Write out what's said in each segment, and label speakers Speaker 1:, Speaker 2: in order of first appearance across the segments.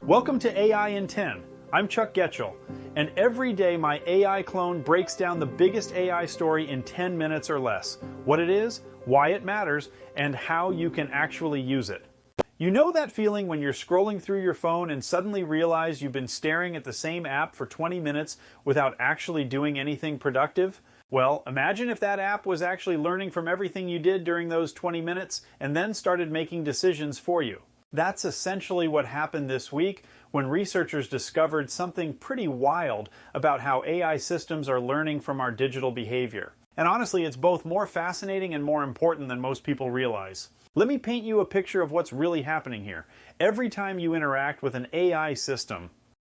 Speaker 1: Welcome to AI in 10. I'm Chuck Goetschel, and every day my AI clone breaks down the biggest AI story in 10 minutes or less. What it is, why it matters, and how you can actually use it. You know that feeling when you're scrolling through your phone and suddenly realize you've been staring at the same app for 20 minutes without actually doing anything productive? Well, imagine if that app was actually learning from everything you did during those 20 minutes and then started making decisions for you. That's essentially what happened this week when researchers discovered something pretty wild about how AI systems are learning from our digital behavior. And honestly, it's both more fascinating and more important than most people realize. Let me paint you a picture of what's really happening here. Every time you interact with an AI system,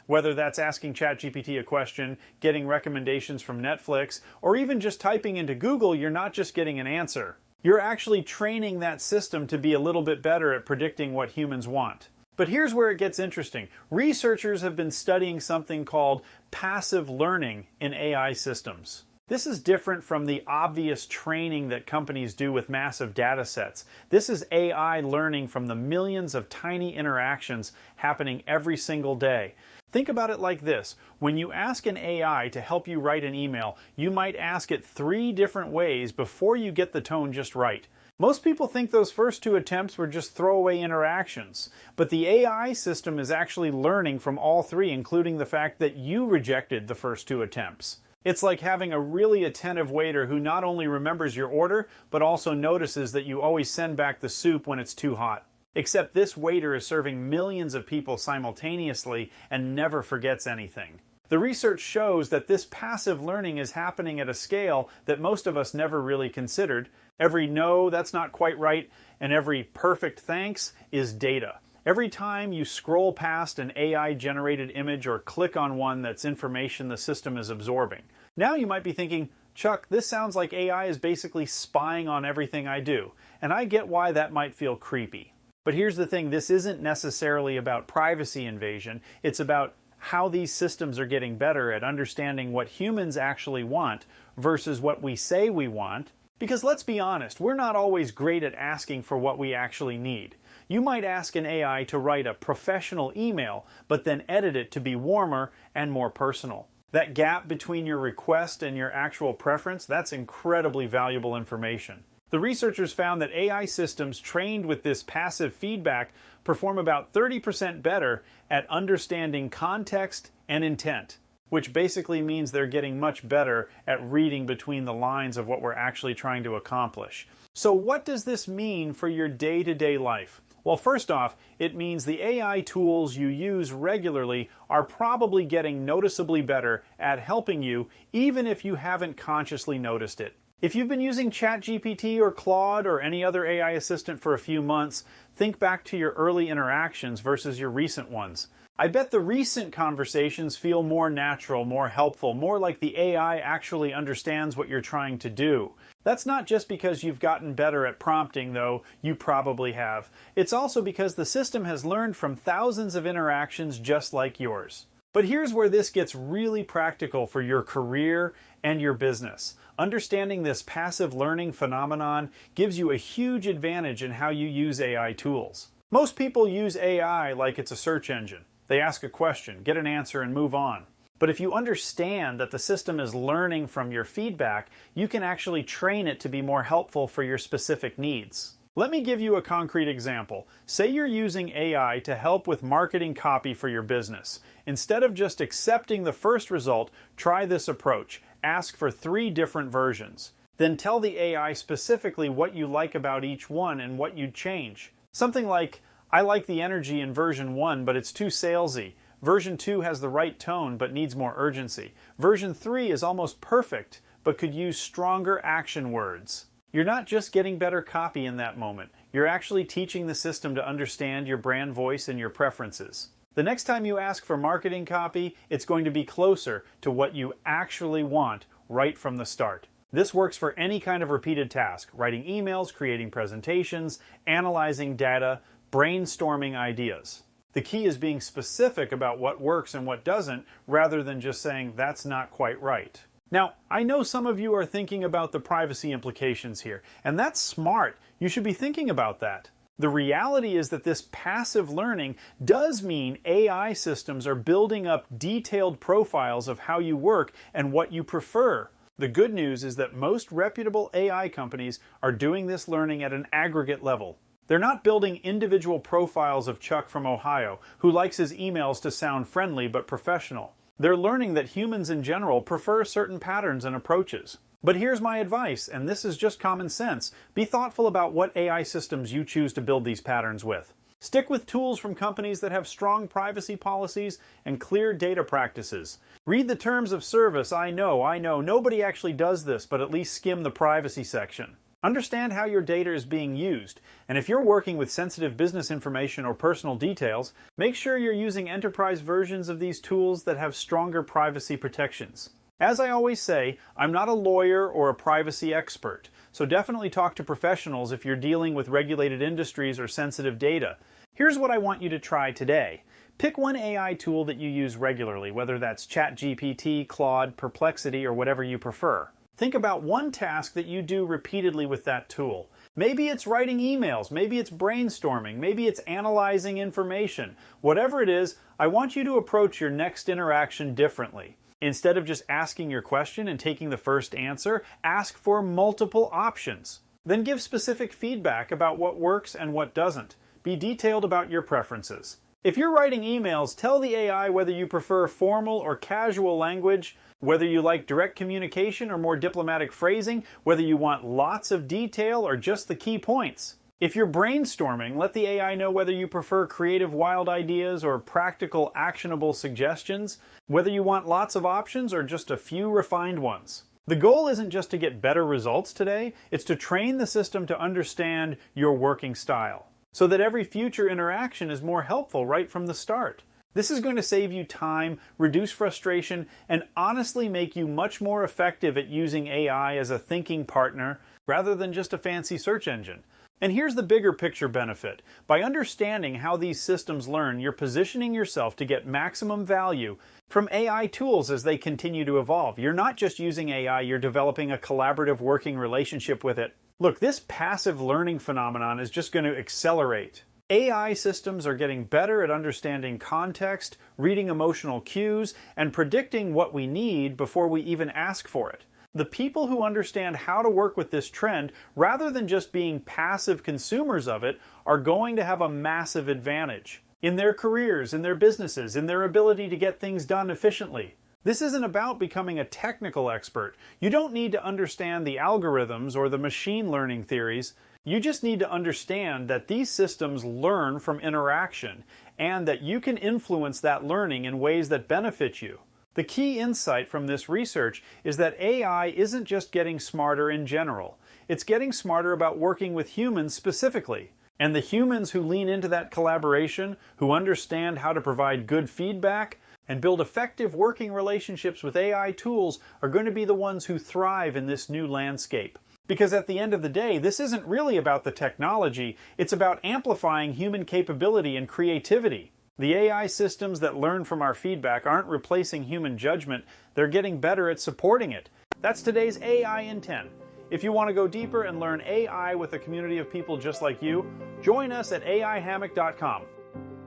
Speaker 1: whether that's asking ChatGPT a question, getting recommendations from Netflix, or even just typing into Google, you're not just getting an answer. You're actually training that system to be a little bit better at predicting what humans want. But here's where it gets interesting. Researchers have been studying something called passive learning in AI systems. This is different from the obvious training that companies do with massive data sets. This is AI learning from the millions of tiny interactions happening every single day. Think about it like this. When you ask an AI to help you write an email, you might ask it 3 different ways before you get the tone just right. Most people think those first 2 attempts were just throwaway interactions, but the AI system is actually learning from all 3, including the fact that you rejected the first 2 attempts. It's like having a really attentive waiter who not only remembers your order, but also notices that you always send back the soup when it's too hot. Except this waiter is serving millions of people simultaneously and never forgets anything. The research shows that this passive learning is happening at a scale that most of us never really considered. Every no, that's not quite right, and every perfect thanks is data. Every time you scroll past an AI-generated image or click on one, that's information the system is absorbing. Now you might be thinking, Chuck, this sounds like AI is basically spying on everything I do, and I get why that might feel creepy. But here's the thing, this isn't necessarily about privacy invasion, it's about how these systems are getting better at understanding what humans actually want versus what we say we want. Because let's be honest, we're not always great at asking for what we actually need. You might ask an AI to write a professional email, but then edit it to be warmer and more personal. That gap between your request and your actual preference, that's incredibly valuable information. The researchers found that AI systems trained with this passive feedback perform about 30% better at understanding context and intent, which basically means they're getting much better at reading between the lines of what we're actually trying to accomplish. So what does this mean for your day-to-day life? Well, first off, it means the AI tools you use regularly are probably getting noticeably better at helping you, even if you haven't consciously noticed it. If you've been using ChatGPT or Claude or any other AI assistant for a few months, think back to your early interactions versus your recent ones. I bet the recent conversations feel more natural, more helpful, more like the AI actually understands what you're trying to do. That's not just because you've gotten better at prompting, though you probably have. It's also because the system has learned from thousands of interactions just like yours. But here's where this gets really practical for your career and your business. Understanding this passive learning phenomenon gives you a huge advantage in how you use AI tools. Most people use AI like it's a search engine. They ask a question, get an answer, and move on. But if you understand that the system is learning from your feedback, you can actually train it to be more helpful for your specific needs. Let me give you a concrete example. Say you're using AI to help with marketing copy for your business. Instead of just accepting the first result, try this approach. Ask for 3 different versions. Then tell the AI specifically what you like about each one and what you'd change. Something like, I like the energy in version 1, but it's too salesy. Version 2 has the right tone, but needs more urgency. Version 3 is almost perfect, but could use stronger action words. You're not just getting better copy in that moment. You're actually teaching the system to understand your brand voice and your preferences. The next time you ask for marketing copy, it's going to be closer to what you actually want right from the start. This works for any kind of repeated task, writing emails, creating presentations, analyzing data, brainstorming ideas. The key is being specific about what works and what doesn't, rather than just saying, that's not quite right. Now, I know some of you are thinking about the privacy implications here, and that's smart. You should be thinking about that. The reality is that this passive learning does mean AI systems are building up detailed profiles of how you work and what you prefer. The good news is that most reputable AI companies are doing this learning at an aggregate level. They're not building individual profiles of Chuck from Ohio, who likes his emails to sound friendly but professional. They're learning that humans in general prefer certain patterns and approaches. But here's my advice, and this is just common sense. Be thoughtful about what AI systems you choose to build these patterns with. Stick with tools from companies that have strong privacy policies and clear data practices. Read the terms of service. I know, nobody actually does this, but at least skim the privacy section. Understand how your data is being used, and if you're working with sensitive business information or personal details, make sure you're using enterprise versions of these tools that have stronger privacy protections. As I always say, I'm not a lawyer or a privacy expert, so definitely talk to professionals if you're dealing with regulated industries or sensitive data. Here's what I want you to try today. Pick one AI tool that you use regularly, whether that's ChatGPT, Claude, Perplexity, or whatever you prefer. Think about one task that you do repeatedly with that tool. Maybe it's writing emails, maybe it's brainstorming, maybe it's analyzing information. Whatever it is, I want you to approach your next interaction differently. Instead of just asking your question and taking the first answer, ask for multiple options. Then give specific feedback about what works and what doesn't. Be detailed about your preferences. If you're writing emails, tell the AI whether you prefer formal or casual language, whether you like direct communication or more diplomatic phrasing, whether you want lots of detail or just the key points. If you're brainstorming, let the AI know whether you prefer creative wild ideas or practical actionable suggestions, whether you want lots of options or just a few refined ones. The goal isn't just to get better results today, it's to train the system to understand your working style, so that every future interaction is more helpful right from the start. This is going to save you time, reduce frustration, and honestly make you much more effective at using AI as a thinking partner rather than just a fancy search engine. And here's the bigger picture benefit. By understanding how these systems learn, you're positioning yourself to get maximum value from AI tools as they continue to evolve. You're not just using AI, you're developing a collaborative working relationship with it. Look, this passive learning phenomenon is just going to accelerate. AI systems are getting better at understanding context, reading emotional cues, and predicting what we need before we even ask for it. The people who understand how to work with this trend, rather than just being passive consumers of it, are going to have a massive advantage in their careers, in their businesses, in their ability to get things done efficiently. This isn't about becoming a technical expert. You don't need to understand the algorithms or the machine learning theories. You just need to understand that these systems learn from interaction and that you can influence that learning in ways that benefit you. The key insight from this research is that AI isn't just getting smarter in general. It's getting smarter about working with humans specifically. And the humans who lean into that collaboration, who understand how to provide good feedback, and build effective working relationships with AI tools are going to be the ones who thrive in this new landscape. Because at the end of the day, this isn't really about the technology, it's about amplifying human capability and creativity. The AI systems that learn from our feedback aren't replacing human judgment, they're getting better at supporting it. That's today's AI in 10. If you want to go deeper and learn AI with a community of people just like you, join us at aihammock.com.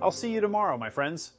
Speaker 1: I'll see you tomorrow, my friends.